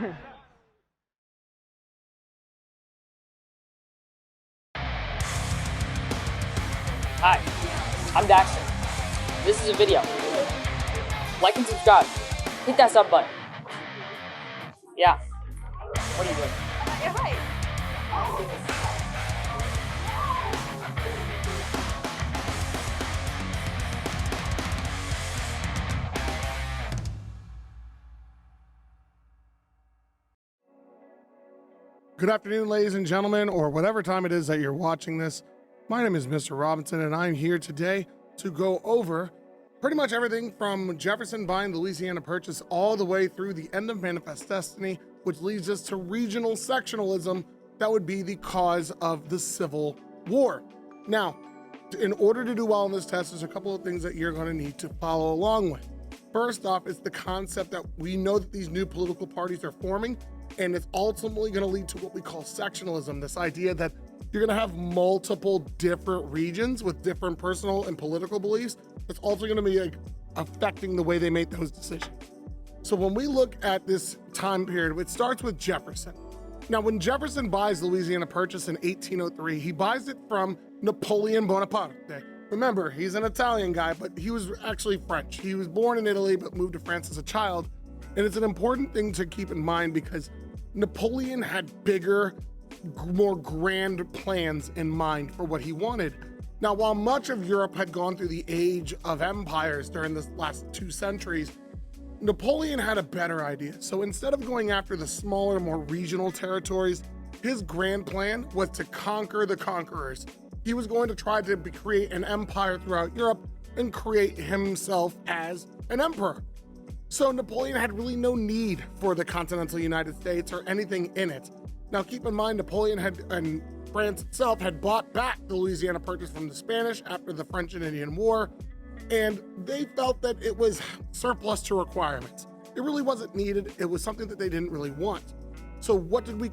Hi, I'm Daxter. This is a video. Like and subscribe. Hit that sub button. Yeah. What are you doing? Yeah, right. Good afternoon, ladies and gentlemen, or whatever time it is that you're watching this. My name is Mr. Robinson, and I'm here today to go over pretty much everything from Jefferson buying the Louisiana Purchase all the way through the end of Manifest Destiny, which leads us to regional sectionalism that would be the cause of the Civil War. Now, in order to do well on this test, there's a couple of things that you're going to need to follow along with. First off, is the concept that we know that these new political parties are forming, and it's ultimately going to lead to what we call sectionalism, this idea that you're going to have multiple different regions with different personal and political beliefs. It's also going to be affecting the way they make those decisions. So when we look at this time period, it starts with Jefferson. Now, when Jefferson buys the Louisiana Purchase in 1803, he buys it from Napoleon Bonaparte. Remember, he's an Italian guy, but he was actually French. He was born in Italy, but moved to France as a child. And it's an important thing to keep in mind because Napoleon had bigger, more grand plans in mind for what he wanted. Now, while much of Europe had gone through the age of empires during the last 2 centuries, Napoleon had a better idea. So instead of going after the smaller, more regional territories, his grand plan was to conquer the conquerors. He was going to try to create an empire throughout Europe and create himself as an emperor. So Napoleon had really no need for the continental United States or anything in it. Now keep in mind, Napoleon and France itself had bought back the Louisiana Purchase from the Spanish after the French and Indian War, and they felt that it was surplus to requirements. It really wasn't needed. It was something that they didn't really want. So what did we,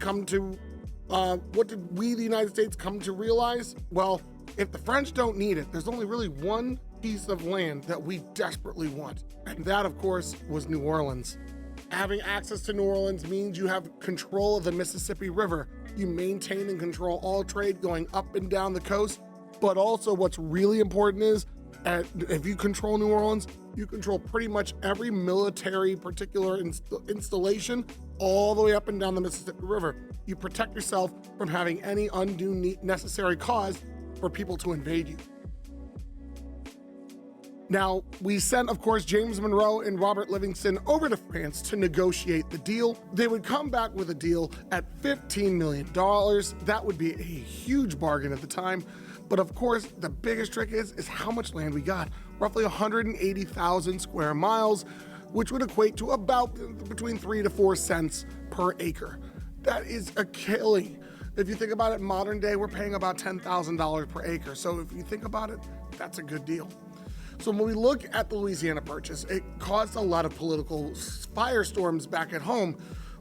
the United States, come to realize? Well, if the French don't need it, there's only really one piece of land that we desperately want. And that, of course, was New Orleans. Having access to New Orleans means you have control of the Mississippi River. You maintain and control all trade going up and down the coast. But also what's really important is, if you control New Orleans, you control pretty much every military particular installation all the way up and down the Mississippi River. You protect yourself from having any undue necessary cause for people to invade you. Now, we sent, of course, James Monroe and Robert Livingston over to France to negotiate the deal. They would come back with a deal at $15 million. That would be a huge bargain at the time. But of course, the biggest trick is how much land we got. Roughly 180,000 square miles, which would equate to about between 3 to 4 cents per acre. That is a killing. If you think about it, modern day, we're paying about $10,000 per acre. So if you think about it, that's a good deal. So when we look at the Louisiana Purchase, it caused a lot of political firestorms back at home.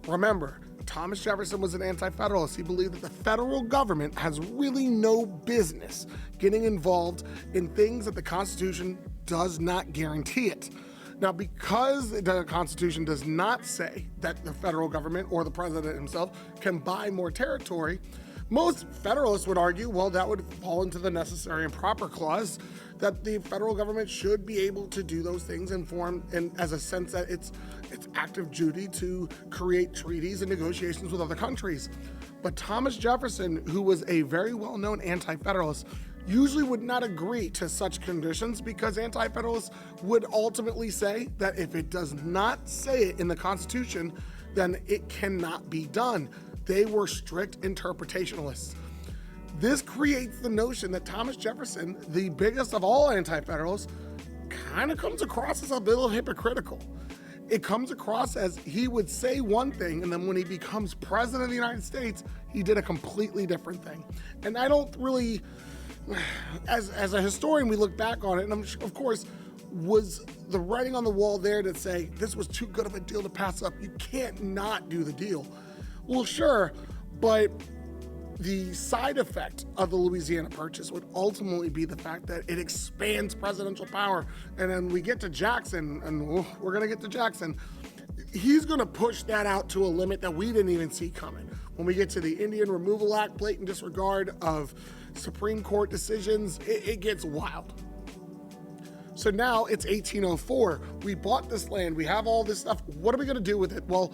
Remember, Thomas Jefferson was an anti-federalist. He believed that the federal government has really no business getting involved in things that the Constitution does not guarantee it. Now, because the Constitution does not say that the federal government or the president himself can buy more territory, most Federalists would argue, well, that would fall into the necessary and proper clause, that the federal government should be able to do those things and as a sense that it's active duty to create treaties and negotiations with other countries. But Thomas Jefferson, who was a very well-known anti-federalist, usually would not agree to such conditions because anti-federalists would ultimately say that if it does not say it in the Constitution, then it cannot be done. They were strict interpretationalists. This creates the notion that Thomas Jefferson, the biggest of all anti-federalists, kind of comes across as a little hypocritical. It comes across as he would say one thing, and then when he becomes president of the United States, he did a completely different thing. And I don't really, as a historian, we look back on it, and of course, was the writing on the wall there to say, this was too good of a deal to pass up. You can't not do the deal. Well, sure, but the side effect of the Louisiana Purchase would ultimately be the fact that it expands presidential power. And then we get to Jackson, and we're gonna get to Jackson. he's going to push that out to a limit that we didn't even see coming. When we get to the Indian Removal Act, blatant disregard of Supreme Court decisions, it gets wild. So now it's 1804. We bought this land. We have all this stuff. What are we going to do with it? Well,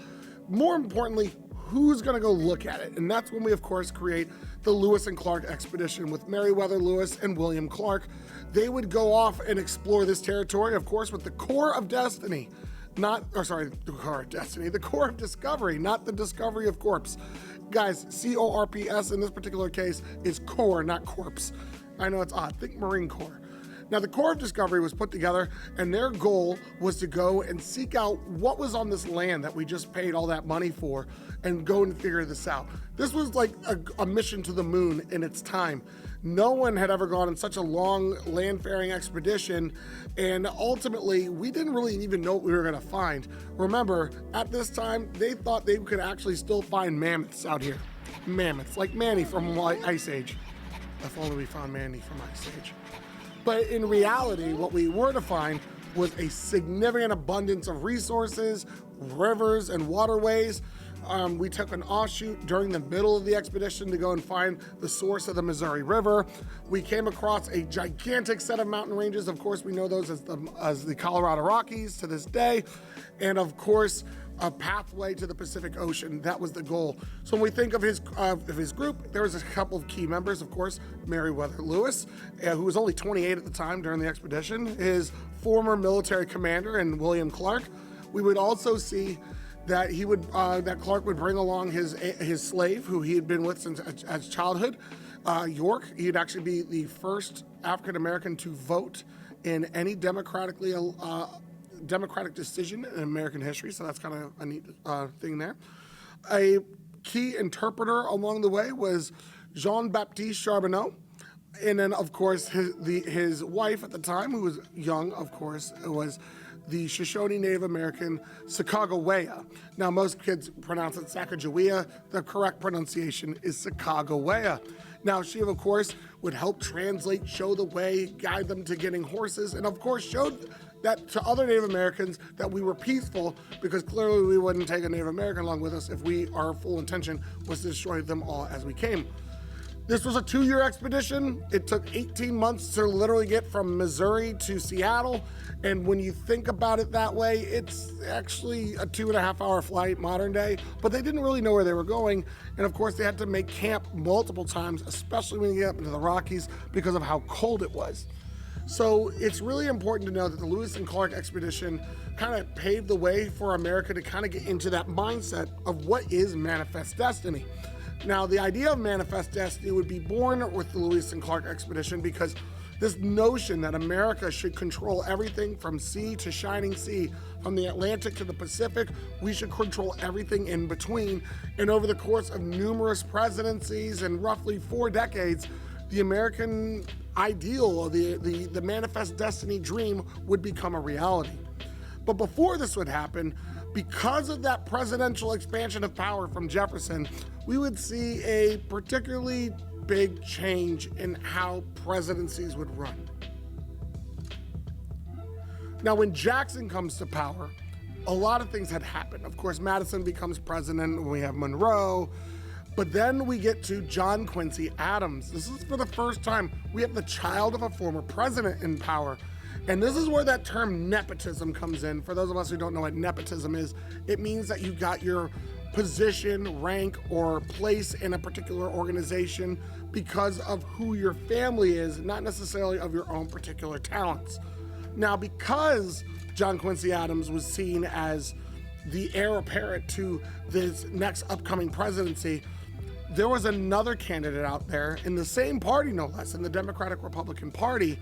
more importantly, who's going to go look at it? And that's when we, of course, create the Lewis and Clark expedition with Meriwether Lewis and William Clark. They would go off and explore this territory, of course, with the core of destiny. The core of discovery, not the discovery of corpse. Guys, C-O-R-P-S in this particular case is core, not corpse. I know it's odd. Think Marine Corps. Now, the Corps of Discovery was put together, and their goal was to go and seek out what was on this land that we just paid all that money for and go and figure this out. This was like a mission to the moon in its time. No one had ever gone on such a long landfaring expedition, and ultimately, we didn't really even know what we were going to find. Remember, at this time, they thought they could actually still find mammoths out here. Mammoths, like Manny from Ice Age. If only we found Manny from Ice Age. But in reality, what we were to find was a significant abundance of resources, rivers, and waterways. We took an offshoot during the middle of the expedition to go and find the source of the Missouri River. We came across a gigantic set of mountain ranges. Of course, we know those as the Colorado Rockies to this day. And of course, a pathway to the Pacific Ocean. That was the goal. So when we think of his group, there was a couple of key members, of course, Meriwether Lewis, who was only 28 at the time during the expedition, his former military commander, and William Clark. We would also see that that Clark would bring along his slave, who he had been with since as childhood, York. He'd actually be the first African American to vote in any democratic decision in American history, so that's kind of a neat thing there. A key interpreter along the way was Jean-Baptiste Charbonneau, and then, of course, his wife at the time, who was young, of course, was the Shoshone Native American Sacagawea. Now, most kids pronounce it Sacagawea. The correct pronunciation is Sacagawea. Now, she, of course, would help translate, show the way, guide them to getting horses, and, of course, showed that to other Native Americans that we were peaceful, because clearly we wouldn't take a Native American along with us if our full intention was to destroy them all as we came. This was a 2-year expedition. It took 18 months to literally get from Missouri to Seattle. And when you think about it that way, it's actually a 2.5-hour flight modern day, but they didn't really know where they were going. And of course, they had to make camp multiple times, especially when you get up into the Rockies, because of how cold it was. So it's really important to know that the Lewis and Clark expedition kind of paved the way for America to kind of get into that mindset of what is manifest destiny. Now, the idea of manifest destiny would be born with the Lewis and Clark expedition because this notion that America should control everything from sea to shining sea, from the Atlantic to the Pacific, we should control everything in between. And over the course of numerous presidencies and roughly 4 decades, the American ideal, or the manifest destiny dream, would become a reality. But before this would happen, because of that presidential expansion of power from Jefferson, we would see a particularly big change in how presidencies would run. Now, when Jackson comes to power, a lot of things had happened. Of course, Madison becomes president, and we have Monroe. But then we get to John Quincy Adams. This is for the first time we have the child of a former president in power. And this is where that term nepotism comes in. For those of us who don't know what nepotism is, it means that you got your position, rank, or place in a particular organization because of who your family is, not necessarily of your own particular talents. Now, because John Quincy Adams was seen as the heir apparent to this next upcoming presidency, there was another candidate out there in the same party, no less, in the Democratic Republican Party,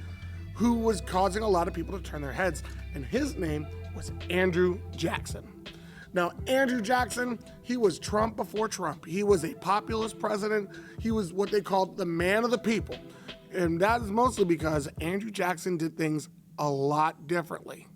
who was causing a lot of people to turn their heads, and his name was Andrew Jackson. Now, Andrew Jackson, he was Trump before Trump. He was a populist president. He was what they called the man of the people. And that is mostly because Andrew Jackson did things a lot differently.